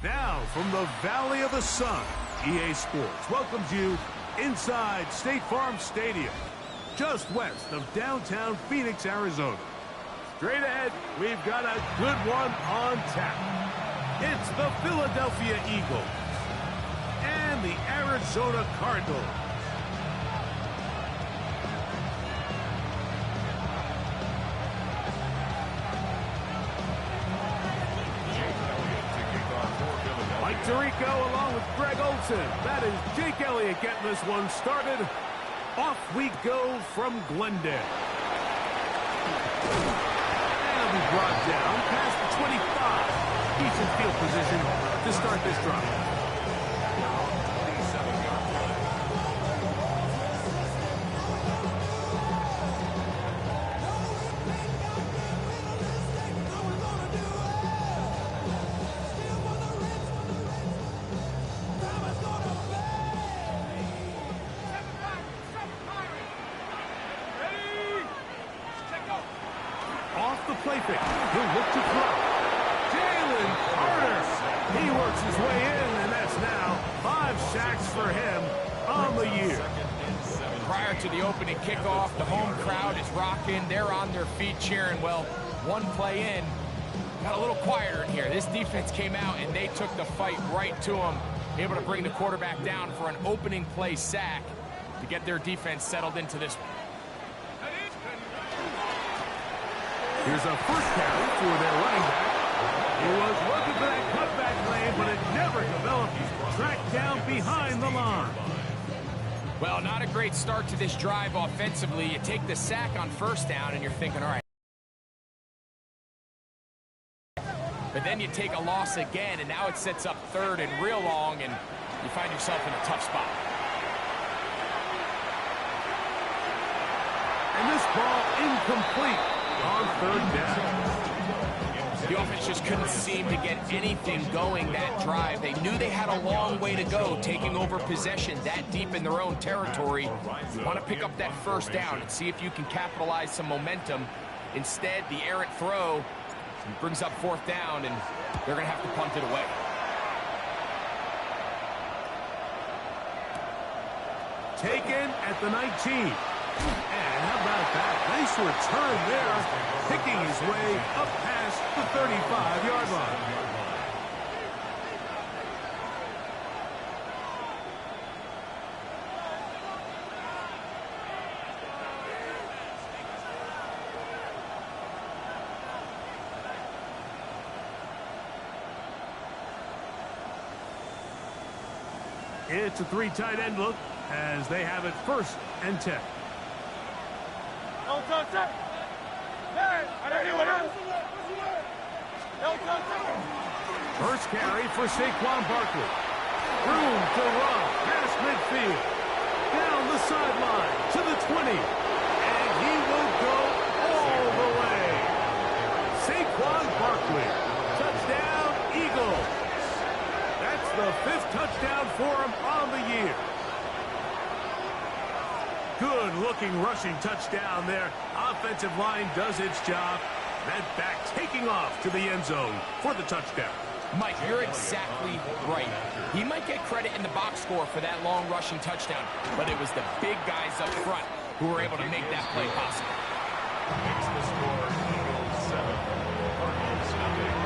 Now, from the Valley of the Sun, EA Sports welcomes you inside State Farm Stadium, just west of downtown Phoenix, Arizona. Straight ahead, we've got a good one on tap. It's the Philadelphia Eagles and the Arizona Cardinals. Tirico along with Greg Olson. That is Jake Elliott getting this one started. Off we go from Glendale. And it'll be brought down past the 25. Decent field position to start this drive. Play fake. He'll look to throw. Jalen Carter. He works his way in, and that's now 5 sacks for him on the year. Prior to the opening kickoff, the home crowd is rocking. They're on their feet cheering. Well, one play in, got a little quieter in here. This defense came out, and they took the fight right to him, able to bring the quarterback down for an opening play sack to get their defense settled into this one. Here's a first carry for their running back. He was looking for that cutback lane, but it never developed. Tracked down behind the line. Well, not a great start to this drive offensively. You take the sack on first down, and you're thinking, all right. But then you take a loss again, and now it sets up third and real long, and you find yourself in a tough spot. And this ball incomplete on third down. The offense just couldn't seem to get anything going that drive. They knew they had a long way to go, taking over possession that deep in their own territory. You want to pick up that first down and see if you can capitalize some momentum. Instead, the errant throw brings up fourth down, and they're going to have to punt it away. Taken at the 19. And how about that? Nice return there, picking his way up past the 35-yard line. It's a 3 tight end look as they have it 1st and 10. First carry for Saquon Barkley. Room to run past midfield. Down the sideline to the 20. And he will go all the way. Saquon Barkley. Touchdown, Eagles. That's the 5th touchdown for him on the year. Good-looking rushing touchdown there. Offensive line does its job. That back taking off to the end zone for the touchdown. Mike, you're exactly right. He might get credit in the box score for that long rushing touchdown, but it was the big guys up front who were able to make that play possible. Makes the score Eagles 7, Cardinals nothing.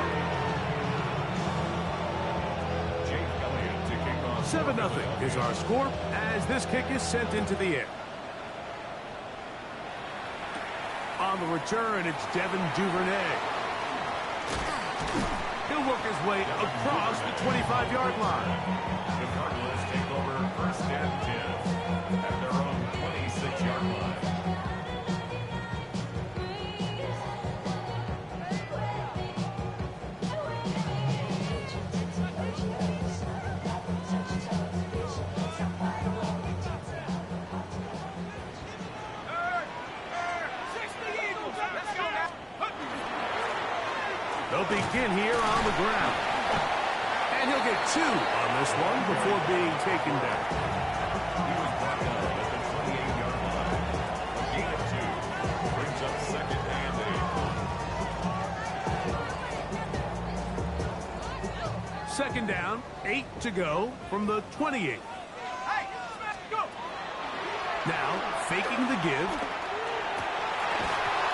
Jake Elliott to kick off. 7-0 is our score as this kick is sent into the air. On the return, it's Devin Duvernay. He'll work his way across the 25-yard line. The Cardinals take over 1st and 10 at their own 26-yard line. They'll begin here on the ground. And he'll get 2 on this one before being taken down. He was brought down at the 28-yard line. A gain of 2 brings up second and 8. Second down, 8 to go from the 28. Now, faking the give.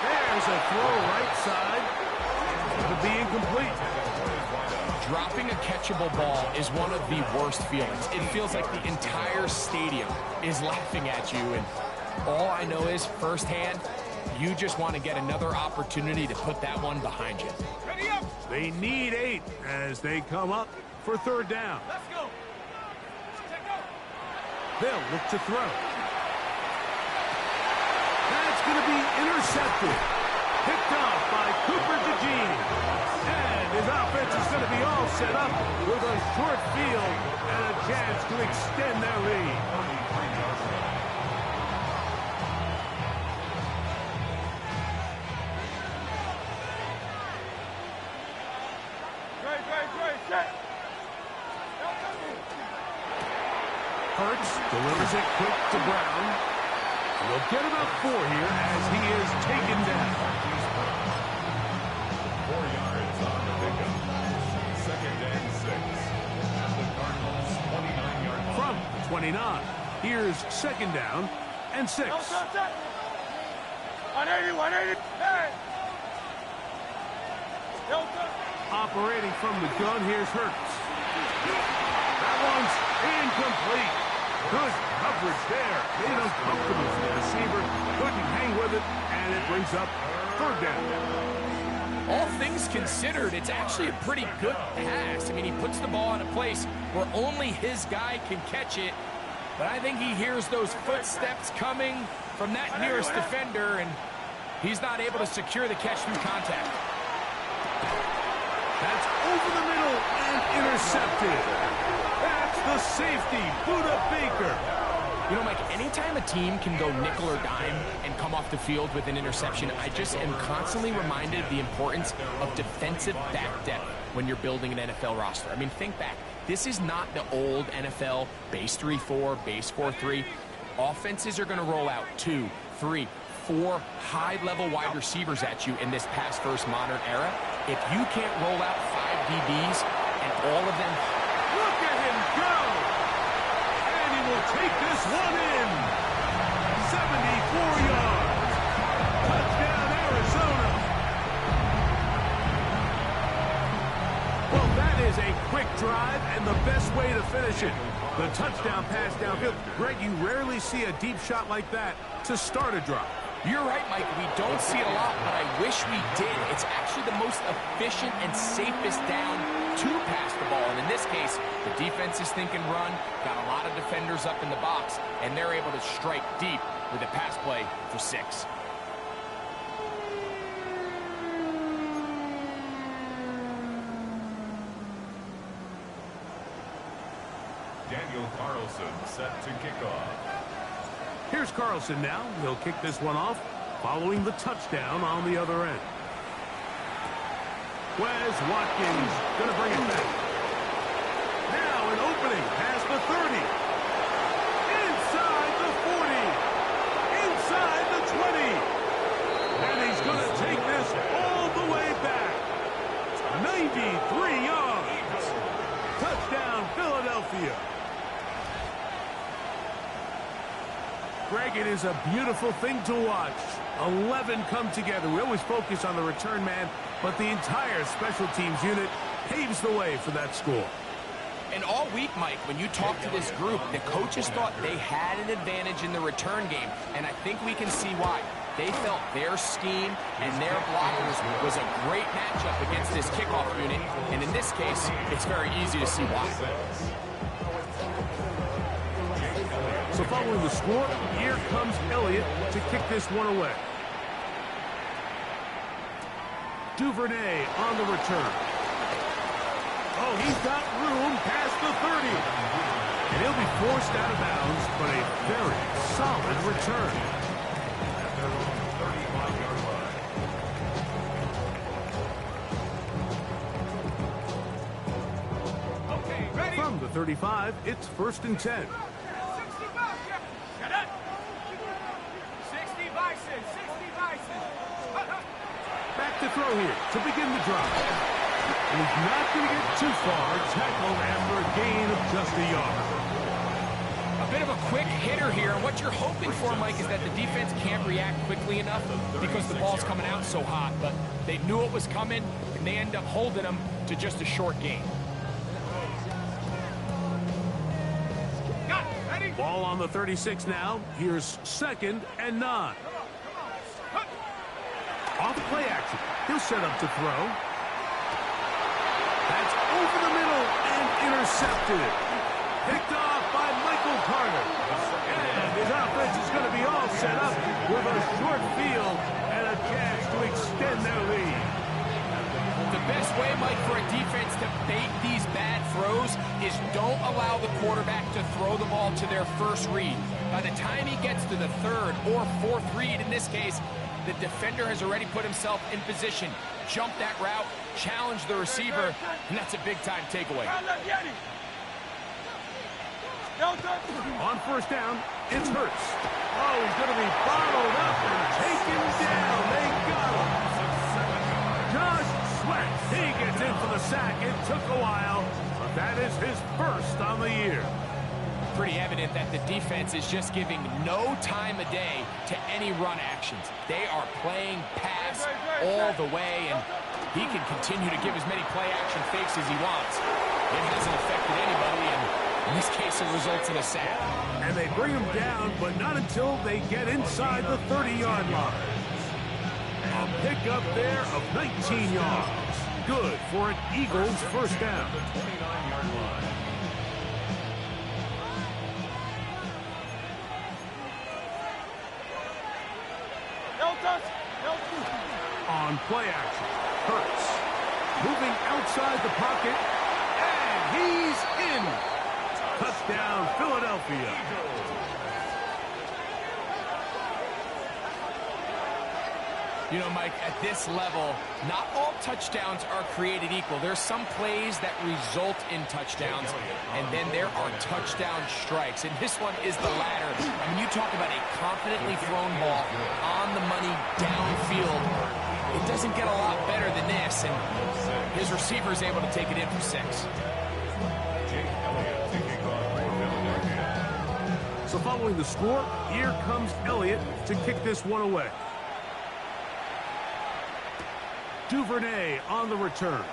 There's a throw right side. It'll be incomplete. Dropping a catchable ball is one of the worst feelings. It feels like the entire stadium is laughing at you, and all I know is firsthand, you just want to get another opportunity to put that one behind you. Ready up. They need 8 as they come up for third down. Let's go. They'll look to throw. That's going to be intercepted. Picked off by Cooper DeGene. And his offense is going to be all set up with a short field and a chance to extend their lead. Hurts delivers it quick to Brown. We'll get about 4 here as he is taken down. 4 yards on the pickup. Second and 6. At the Cardinals' 29-yard line. From 29, here's second down and 6. 180. Hey! Operating from the gun, here's Hurts. That one's incomplete. Good coverage there. Made uncomfortable for the receiver. Couldn't hang with it, and it brings up third down. All things considered, it's actually a pretty good pass. I mean, he puts the ball in a place where only his guy can catch it. But I think he hears those footsteps coming from that nearest defender, and he's not able to secure the catch through contact. That's over the middle and intercepted. That's the safety, Buda Baker. You know, Mike, anytime a team can go nickel or dime and come off the field with an interception, I just am constantly reminded of the importance of defensive back depth when you're building an NFL roster. I mean, think back. This is not the old NFL base 3-4, base 4-3. Offenses are going to roll out 2, 3, 4 high-level wide receivers at you in this pass-first modern era. If you can't roll out 5 DBs and all of them... Look at him go! And he will take this one in. 74 yards. Touchdown, Arizona. Well, that is a quick drive and the best way to finish it. The touchdown pass downfield. Greg, you rarely see a deep shot like that to start a drive. You're right, Mike. We don't see it a lot, but I wish we did. It's actually the most efficient and safest down to pass the ball. And in this case, the defense is thinking run, got a lot of defenders up in the box, and they're able to strike deep with a pass play for 6. Daniel Carlson set to kick off. Here's Carlson now. He'll kick this one off following the touchdown on the other end. Wes Watkins going to bring it back. Now an opening past the 30. Inside the 40. Inside the 20. And he's going to take this all the way back. 93 yards. Touchdown, Philadelphia. Greg, it is a beautiful thing to watch. 11 come together. We always focus on the return man, but the entire special teams unit paves the way for that score. And all week, Mike, when you talk to this group, the coaches thought they had an advantage in the return game, and I think we can see why. They felt their scheme and their blockers was a great matchup against this kickoff unit, and in this case, it's very easy to see why. So following the score, here comes Elliott to kick this one away. Duvernay on the return. Oh, he's got room past the 30. And he'll be forced out of bounds, but a very solid return. From the 35, it's 1st and 10. Back to throw here to begin the drive. He's not going to get too far. Tackled after a gain of just a yard. A bit of a quick hitter here. What you're hoping for, Mike, is that the defense can't react quickly enough because the ball's coming out so hot. But they knew it was coming, and they end up holding them to just a short gain. Ball on the 36 now. Here's 2nd and 9. Off play action. He'll set up to throw. That's over the middle and intercepted. Picked off by Michael Carter. And his offense is going to be all set up with a short field and a chance to extend their lead. The best way, Mike, for a defense to bait these bad throws is don't allow the quarterback to throw the ball to their first read. By the time he gets to the 3rd or 4th read, in this case, the defender has already put himself in position, jumped that route, challenged the receiver, and that's a big-time takeaway. On 1st down, it's Hurts. Oh, he's going to be bottled up and taken down. They got him. Josh Sweat, he gets in for the sack. It took a while, but that is his 1st on the year. Pretty evident that the defense is just giving no time of day to any run actions. They are playing pass all the way, and he can continue to give as many play-action fakes as he wants. It hasn't affected anybody, and in this case, it results in a sack. And they bring him down, but not until they get inside the 30-yard line. A pickup there of 19 yards. Good for an Eagles 1st down. The 29-yard line. On play action, Hurts moving outside the pocket, and he's in. Touchdown, Philadelphia. You know, Mike, at this level, not all touchdowns are created equal. There's some plays that result in touchdowns, and then there are touchdown strikes. And this one is the latter. I mean, you talk about a confidently thrown ball on the money downfield. It doesn't get a lot better than this, and his receiver is able to take it in for 6. So following the score, here comes Elliott to kick this one away. Duvernay on the return.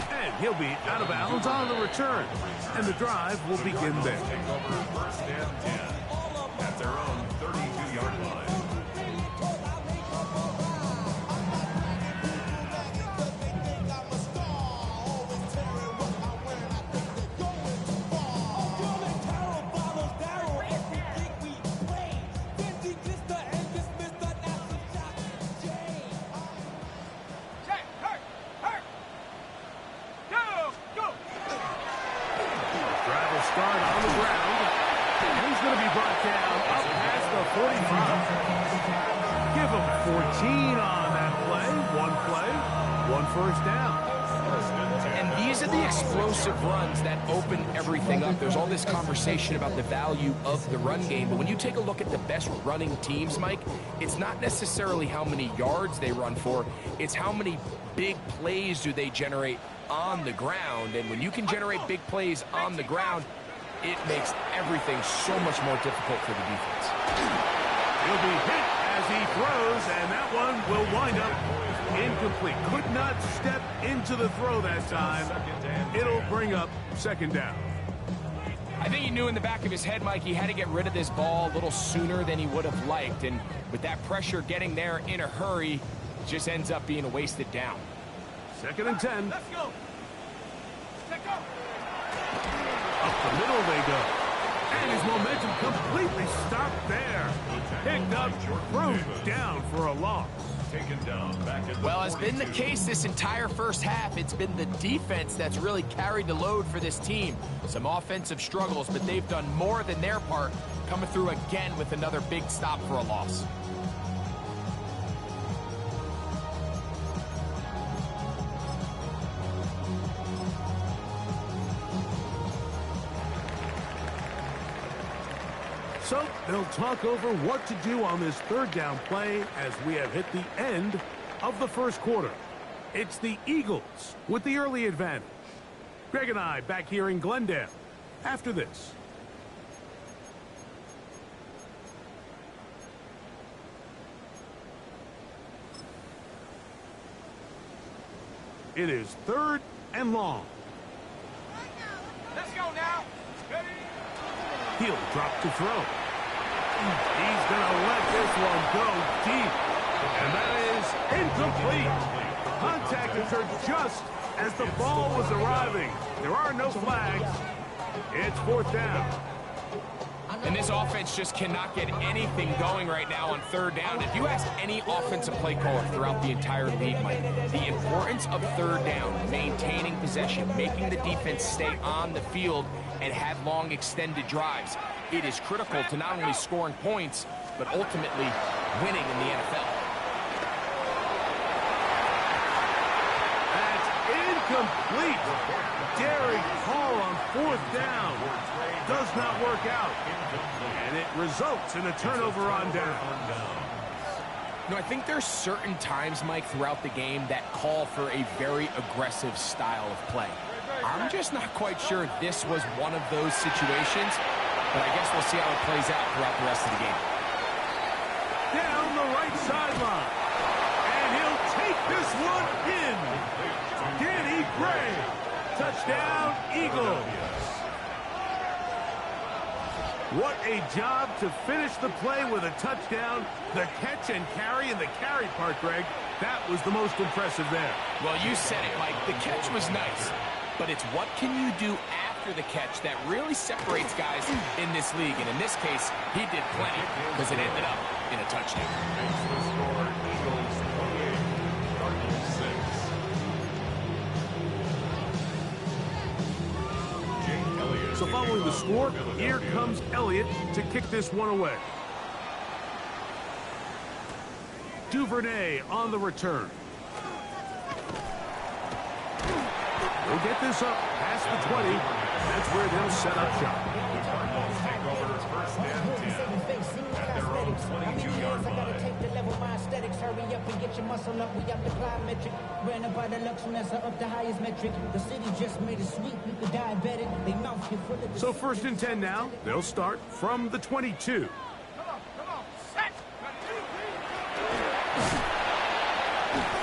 And he'll be out of bounds on the return. And the drive will begin there. Take over 1st and 10 at their own 32-yard line. Start on the ground. And he's going to be brought down up past the 45. Give him 14 on that play. One 1st down. And these are the explosive runs that open everything up. There's all this conversation about the value of the run game, but when you take a look at the best running teams, Mike, it's not necessarily how many yards they run for, it's how many big plays do they generate on the ground. And when you can generate big plays on the ground, it makes everything so much more difficult for the defense. He'll be hit as he throws, and that one will wind up incomplete. Could not step into the throw that time. It'll bring up 2nd down. I think he knew in the back of his head, Mike, he had to get rid of this ball a little sooner than he would have liked. And with that pressure getting there in a hurry, it just ends up being a wasted down. 2nd and 10. Let's go. Let's go. Up the middle they go. And his momentum completely stopped there. Picked up, thrown down for a loss. Taken down back at the Well, as been the case this entire 1st half, it's been the defense that's really carried the load for this team. Some offensive struggles, but they've done more than their part, coming through again with another big stop for a loss. So they'll talk over what to do on this third down play as we have hit the end of the first quarter. It's the Eagles with the early advantage. Greg and I back here in Glendale after this. It is 3rd and long. Let's go now. Ready? He'll drop to throw. He's going to let this one go deep. And that is incomplete. Contact occurred just as the ball was arriving. There are no flags. It's 4th down. And this offense just cannot get anything going right now on 3rd down. If you ask any offensive play caller throughout the entire league, Mike, the importance of 3rd down, maintaining possession, making the defense stay on the field and have long extended drives, it is critical to not only scoring points, but ultimately winning in the NFL. That's incomplete. Daring call on 4th down. Does not work out. And it results in a turnover on down. No, I think there's certain times, Mike, throughout the game that call for a very aggressive style of play. I'm just not quite sure this was one of those situations, but I guess we'll see how it plays out throughout the rest of the game. Down the right sideline. And he'll take this one in. Danny Gray. Touchdown, Eagles. What a job to finish the play with a touchdown. The catch and carry, and the carry part, Greg, that was the most impressive there. Well, you said it, Mike. The catch was nice, but it's what can you do after the catch that really separates guys in this league. And in this case, he did plenty because it ended up in a touchdown. Makes the score Eagles 28, Cardinals 6. So following the score, here comes Elliott to kick this one away. Duvernay on the return. We'll get this up past the 20. That's where they'll set up shop. The Cardinals take over 1st and 10 at their own 22-yard line. Hurry up and get your muscle up. We up the plyometric. Ran up by the luxury, that's up the highest metric. The city just made it sweet. We could diabetic. They mouth you full of the. So 1st and 10 now. They'll start from the 22. Come on. Set.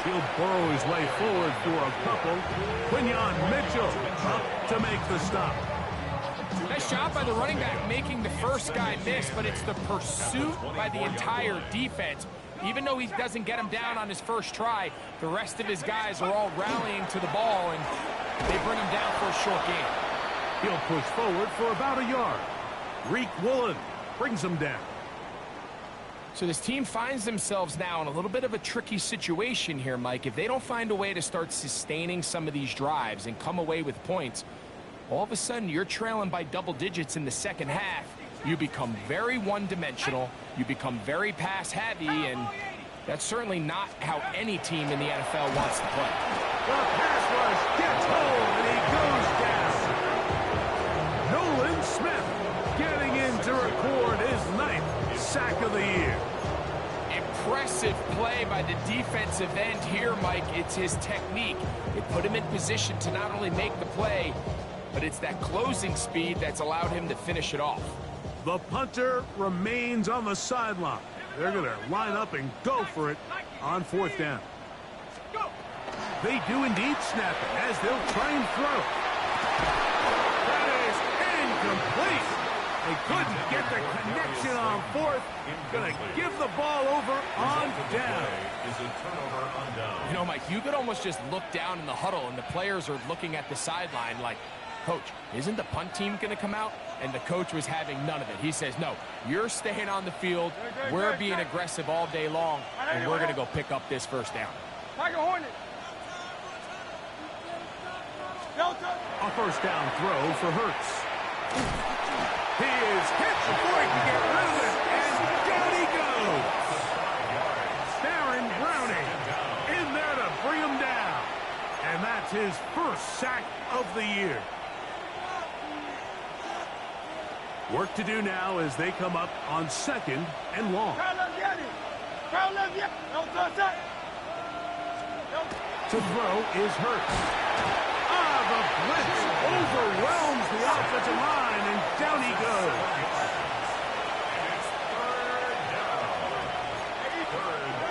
He'll burrow his way forward for a couple. Quinyon Mitchell up to make the stop. Nice job by the running back making the first guy miss, but it's the pursuit by the entire defense. Even though he doesn't get him down on his first try, the rest of his guys are all rallying to the ball, and they bring him down for a short gain. He'll push forward for about a yard. Reek Woolen brings him down. So this team finds themselves now in a little bit of a tricky situation here, Mike. If they don't find a way to start sustaining some of these drives and come away with points, all of a sudden you're trailing by double digits in the second half. You become very one-dimensional, you become very pass-heavy, and that's certainly not how any team in the NFL wants to play. The pass rush gets home, and he goes down. Nolan Smith getting in to record his 9th sack of the year. Impressive play by the defensive end here, Mike. It's his technique. It put him in position to not only make the play, but it's that closing speed that's allowed him to finish it off. The punter remains on the sideline. They're going to line up and go for it on 4th down. They do indeed snap it as they'll try and throw. That is incomplete. They couldn't get the connection on 4th. Going to give the ball over on down. Is a turnover on down. You know, Mike, you could almost just look down in the huddle, and the players are looking at the sideline like, Coach, isn't the punt team going to come out? And the coach was having none of it. He says, no, you're staying on the field. We're being aggressive all day long, and we're going to go pick up this first down. Tiger Hornet. Delta. A first down throw for Hurts. He is hit before he can get rid of it, and down he goes. Baron Browning in there to bring him down. And that's his first sack of the year. Work to do now as they come up on 2nd and long. To throw is Hurts. The blitz overwhelms the offensive line, and down he goes.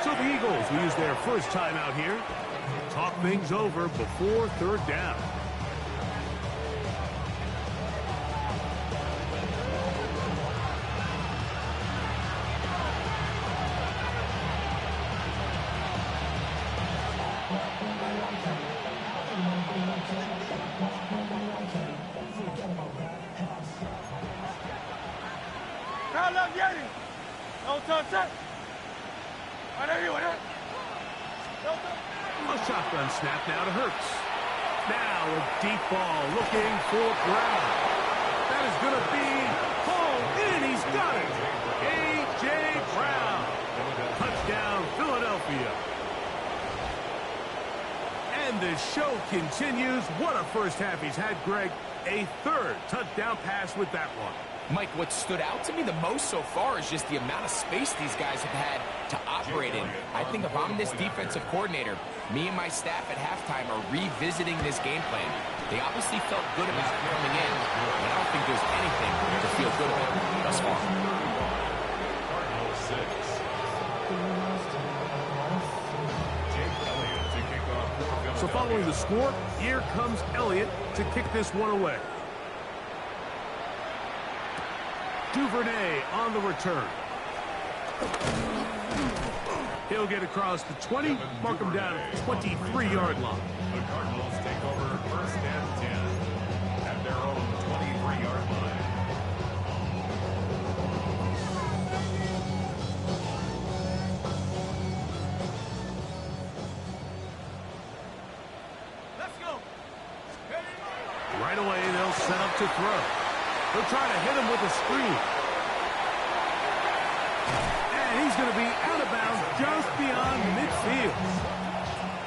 So the Eagles will use their first timeout here. Talk things over before 3rd down. A shotgun snap now to Hurts. Now a deep ball looking for Brown. That is going to be hauled in. He's got it. A.J. Brown. Touchdown, Philadelphia. And the show continues. What a first half he's had, Greg. A 3rd touchdown pass with that one. Mike, what stood out to me the most so far is just the amount of space these guys have had to operate in. I think if I'm this defensive coordinator, me and my staff at halftime are revisiting this game plan. They obviously felt good about it coming in, and I don't think there's anything to feel good about thus far. So following the score, here comes Elliott to kick this one away. Duvernay on the return. He'll get across the 20, mark him down at the 23-yard line. The Cardinals take over 1st and 10 at their own 23-yard line. Let's go. Right away, they'll set up to throw. They'll try to hit him with a screen. And he's going to be out of bounds just beyond midfield.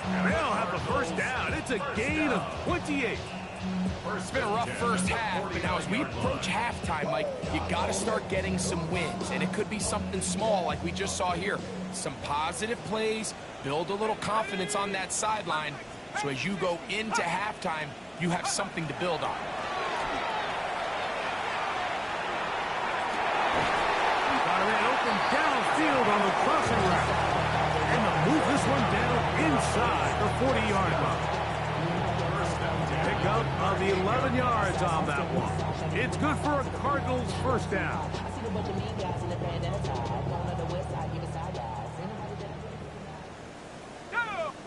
And they'll have the first down. It's a gain of 28. It's been a rough first half, but now as we approach halftime, Mike, you got to start getting some wins. And it could be something small like we just saw here. Some positive plays, build a little confidence on that sideline. So as you go into halftime, you have something to build on. Downfield on the crossing route. And they'll move this one down inside the 40-yard line. Pick up of the 11 yards on that one. It's good for a Cardinals first down.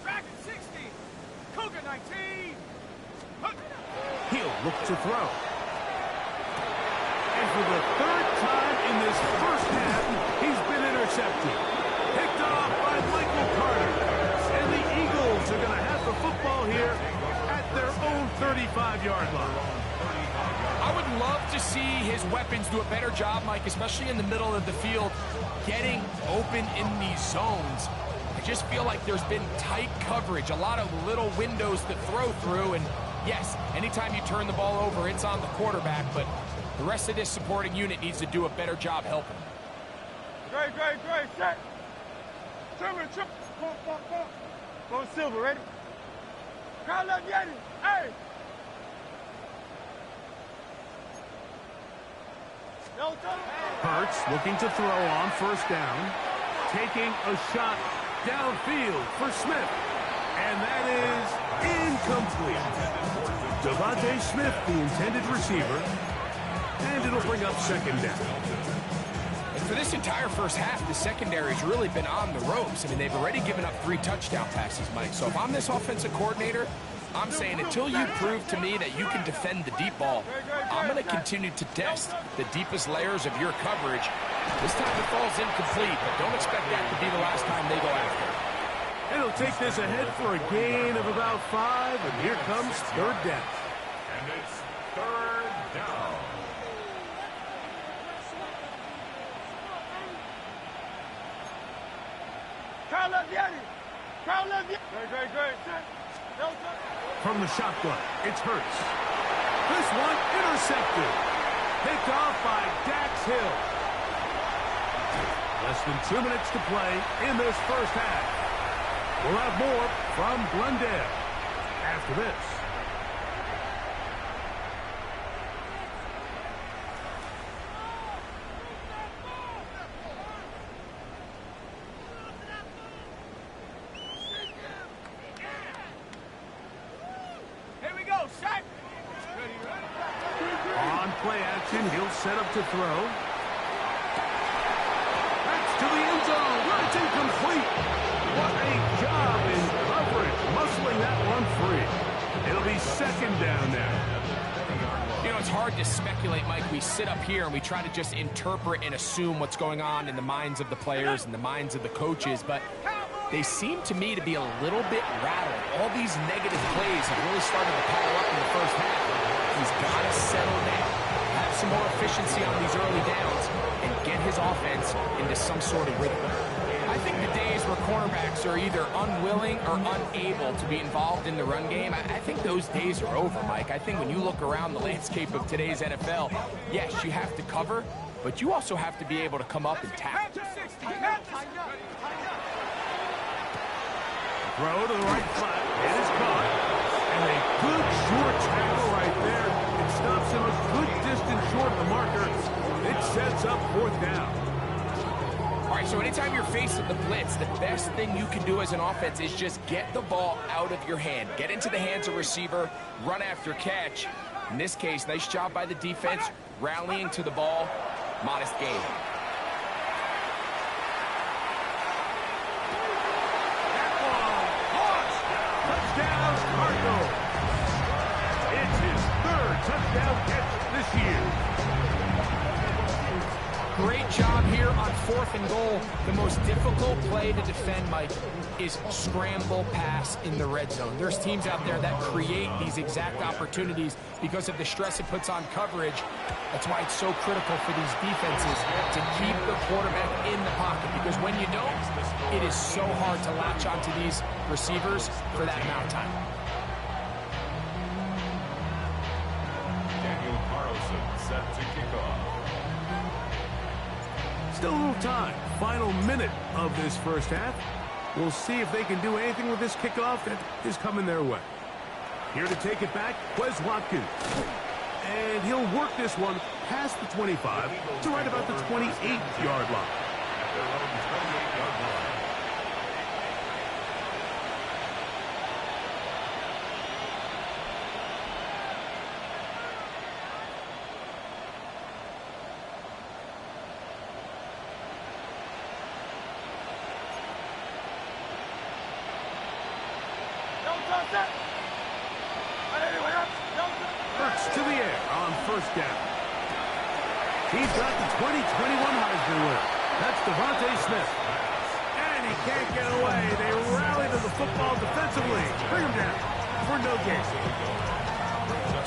Dragon 60. Cougar 19. He'll look to throw. And for the 3rd time in this first half, he's been intercepted. Picked off by Michael Carter. And the Eagles are going to have the football here at their own 35-yard line. I would love to see his weapons do a better job, Mike, especially in the middle of the field, getting open in these zones. I just feel like there's been tight coverage, a lot of little windows to throw through, and yes, anytime you turn the ball over, it's on the quarterback, but the rest of this supporting unit needs to do a better job helping. Great. Set. Trimmer. Go silver, ready? Crowd left Yeti. Hey. Hurts looking to throw on first down. Taking a shot downfield for Smith. And that is incomplete. Devontae Smith, the intended receiver. And it'll bring up 2nd down. And for this entire first half, the secondary's really been on the ropes. I mean, they've already given up 3 touchdown passes, Mike. So if I'm this offensive coordinator, I'm saying until you prove to me that you can defend the deep ball, I'm going to continue to test the deepest layers of your coverage. This time it falls incomplete, but don't expect that to be the last time they go after it. And he'll take this ahead for a gain of about 5, and here comes 3rd down. And it's 3rd down. Crowd left Yeti. Great. Set. From the shotgun, it's Hurts. This one intercepted. Picked off by Dax Hill. Less than 2 minutes to play in this first half. We'll have more from Glendale after this. On play action, he'll set up to throw. That's to the end zone, where it's incomplete. What a job in coverage, muscling that one free. It'll be second down now. You know, it's hard to speculate, Mike. We sit up here and we try to just interpret and assume what's going on in the minds of the players and the minds of the coaches, but they seem to me to be a little bit rattled. All these negative plays have really started to pile up in the first half. He's got to settle down, have some more efficiency on these early downs, and get his offense into some sort of rhythm. I think the days where cornerbacks are either unwilling or unable to be involved in the run game, I think those days are over, Mike. I think when you look around the landscape of today's NFL, yes, you have to cover, but you also have to be able to come up and tackle. Throw to the right flat. It is caught. And a good short tackle right there. It stops him a good distance short of the marker. It sets up fourth down. All right, so anytime you're faced with the blitz, the best thing you can do as an offense is just get the ball out of your hand. Get into the hands of receiver, run after catch. In this case, nice job by the defense, rallying to the ball. Modest gain. Touchdown, Cardinals. It's his third touchdown catch this year. Great job here on 4th and goal. The most difficult play to defend, Mike, is scramble pass in the red zone. There's teams out there that create these exact opportunities because of the stress it puts on coverage. That's why it's so critical for these defenses to keep the quarterback in the pocket, because when you don't, it is so hard to latch onto these receivers for that amount of time. Daniel Carlson set to kick off. Still a little time. Final minute of this first half. We'll see if they can do anything with this kickoff that is coming their way. Here to take it back, Wes Watkins. And he'll work this one past the 25 to right about the 28-yard line. At their own 28-yard line. Birdz to the air on first down. He's got the 2021 Heisman winner. That's Devontae Smith. And he can't get away. They rally to the football defensively. Bring him down for no gain.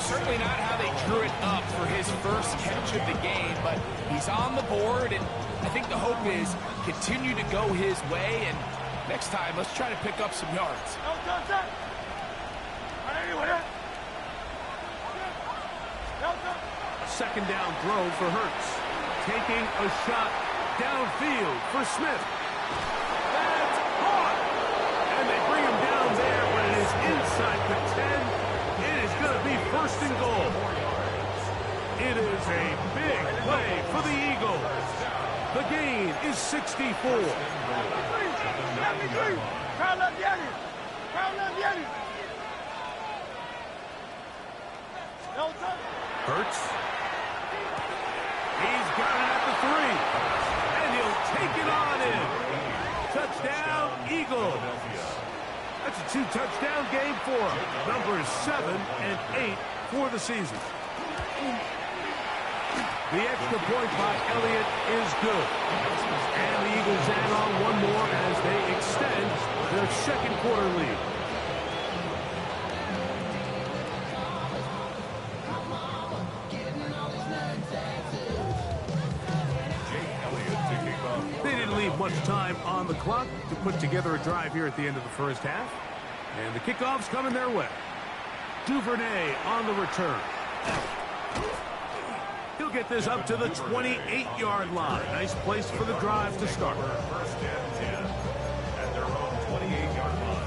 Certainly not how they drew it up for his first catch of the game, but he's on the board, and I think the hope is continue to go his way, and next time, let's try to pick up some yards. Second down throw for Hurts. Taking a shot downfield for Smith. That's caught. And they bring him down there, but it is inside the 10. It is going to be first and goal. It is a big play for the Eagles. The gain is 64. Hurts. He's got it at the 3. And he'll take it on in. Touchdown, Eagles. That's a 2-touchdown game for him. Numbers 7 and 8 for the season. The extra point by Elliott is good. And the Eagles add on one more as they extend their second quarter lead. They didn't leave much time on the clock to put together a drive here at the end of the first half. And the kickoff's coming their way. Duvernay on the return. He'll get this up to the 28-yard line. Nice place for the drive to start. First and 10 at their own 28-yard line.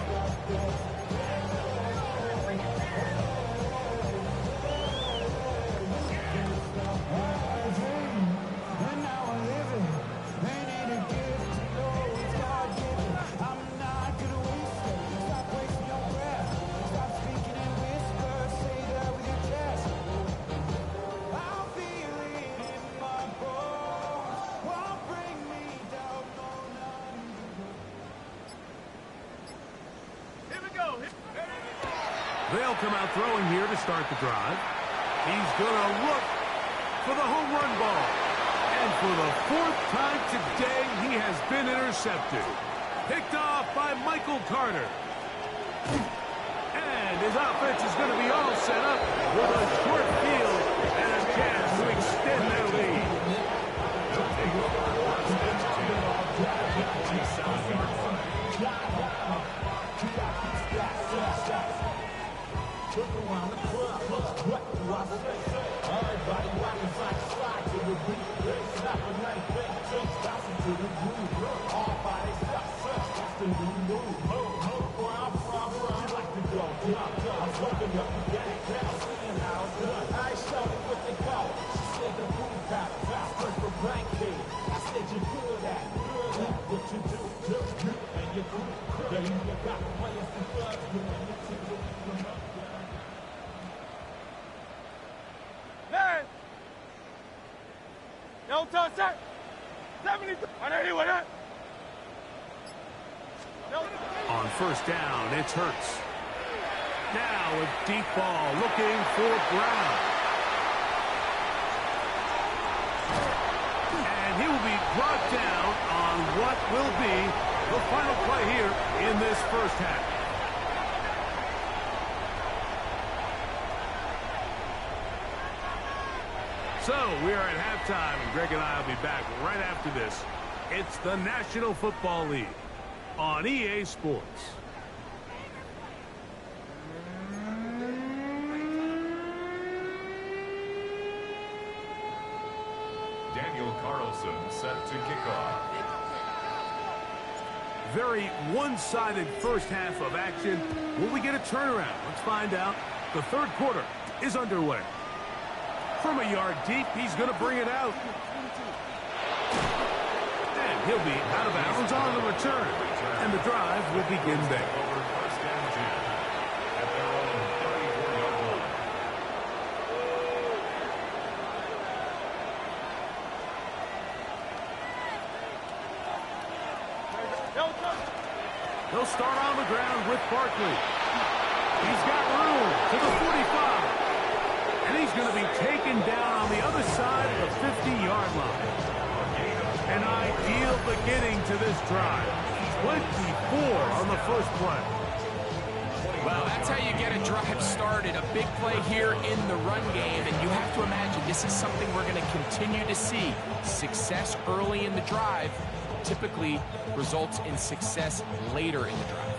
They'll come out throwing here to start the drive. He's going to look for the home run ball. And for the fourth time today, he has been intercepted. Picked off by Michael Carter. And his offense is going to be all set up with a short field and a chance to extend their lead. Man! Don't touch that! 70, I know you with that! On first down, it's Hurts. Now a deep ball looking for Brown. And he will be brought down on what will be the final play here in this first half. So we are at halftime, and Greg and I will be back right after this. It's the National Football League on EA Sports. Daniel Carlson set to kick off. Very one-sided first half of action. Will we get a turnaround? Let's find out. The third quarter is underway. From a yard deep, he's going to bring it out. And he'll be out of bounds on the return. And the drive will begin there. Over first and 10 at their own 34-yard line. He'll start on the ground with Barkley. He's got room to the 45. And he's going to be taken down on the other side of the 50-yard line. An ideal beginning to this drive. 24 on the first play. Well, that's how you get a drive started. A big play here in the run game, and you have to imagine this is something we're going to continue to see. Success early in the drive typically results in success later in the drive.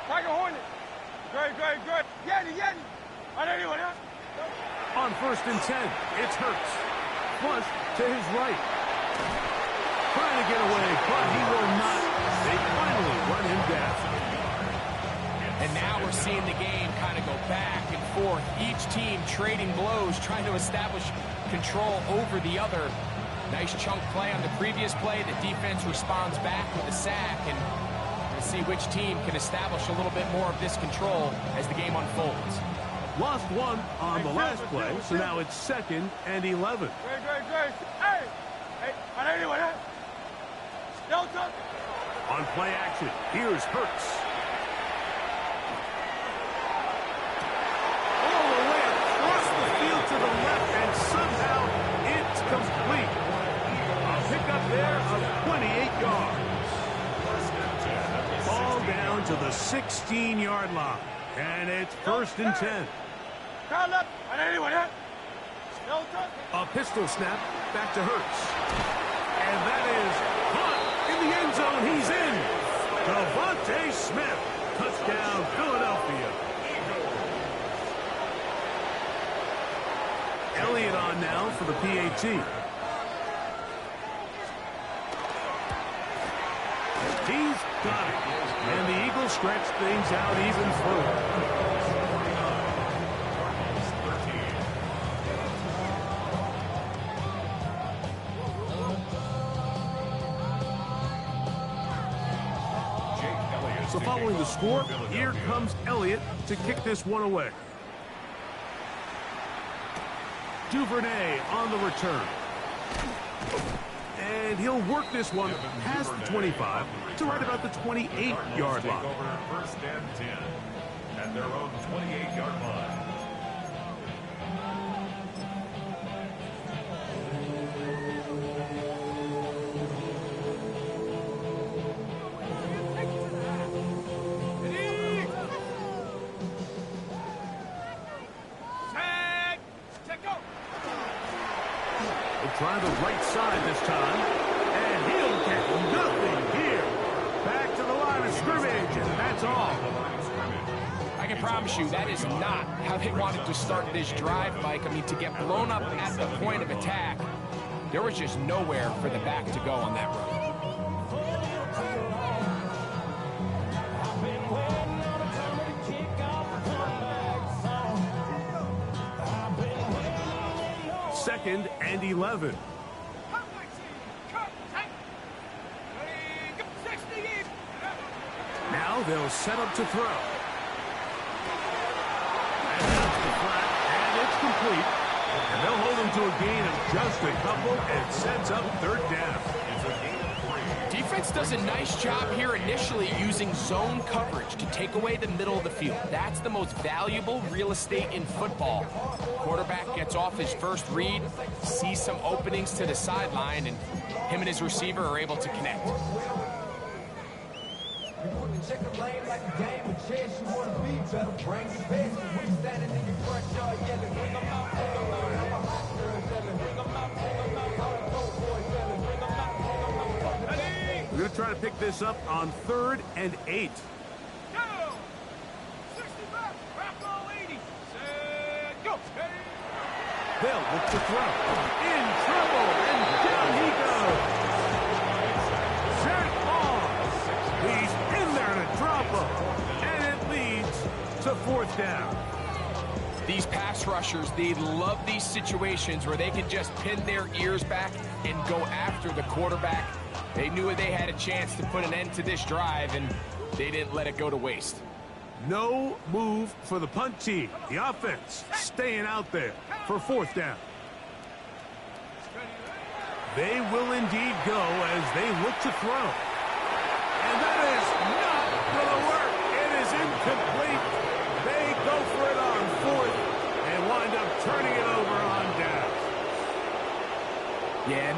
Tiger Hornet! Great, great, great! Yeti, Yeti! I know you with that! On first and 10, it's Hurts. Flush to his right. Trying to get away, but he will not. They finally run him down. And now we're seeing the game kind of go back and forth. Each team trading blows, trying to establish control over the other. Nice chunk play on the previous play. The defense responds back with a sack, and we'll see which team can establish a little bit more of this control as the game unfolds. Lost one on the last play, so now it's second and 11. Great, great, great! Hey! Hey, I know you with that! Don't touch! On play action, here's Hurts. All the way across the field to the left, and somehow it's complete. A pickup there of 28 yards. Ball down to the 16-yard line, and it's first and 10. Call up! I know you with that! Don't touch! A pistol snap back to Hurts. And that is caught in the end zone. He's in. Devontae Smith. Touchdown, Philadelphia. for the PAT. He's got it. And the Eagles stretch things out even further. So following the score, here comes Elliott to kick this one away. Duvernay on the return. And he'll work this one past the 25 to right about the 28-yard line. Over first and 10 at their own 28-yard line. Try the right side this time, and he'll get nothing here. Back to the line of scrimmage, and that's all. I can promise you that is not how they wanted to start this drive, Mike. I mean, to get blown up at the point of attack, there was just nowhere for the back to go on that run. Second and 11. Now they'll set up to throw. And that's the flat, and it's complete. And they'll hold him to a gain of just a couple and sets up third down. It's a gain of 3. Defense does a nice job here initially using zone coverage to take away the middle of the field. That's the most valuable real estate in football. Quarterback gets off his first read, sees some openings to the sideline, and him and his receiver are able to connect. We're going to try to pick this up on 3rd and 8. They'll look to throw. In trouble, and down he goes. Sent on. He's in there to drop him. And it leads to 4th down. These pass rushers, they love these situations where they can just pin their ears back and go after the quarterback. They knew they had a chance to put an end to this drive, and they didn't let it go to waste. No move for the punt team. The offense staying out there for 4th down. They will indeed go as they look to throw. And that is not going to work. It is incomplete. They go for it on 4th and wind up turning it over on down. Yeah.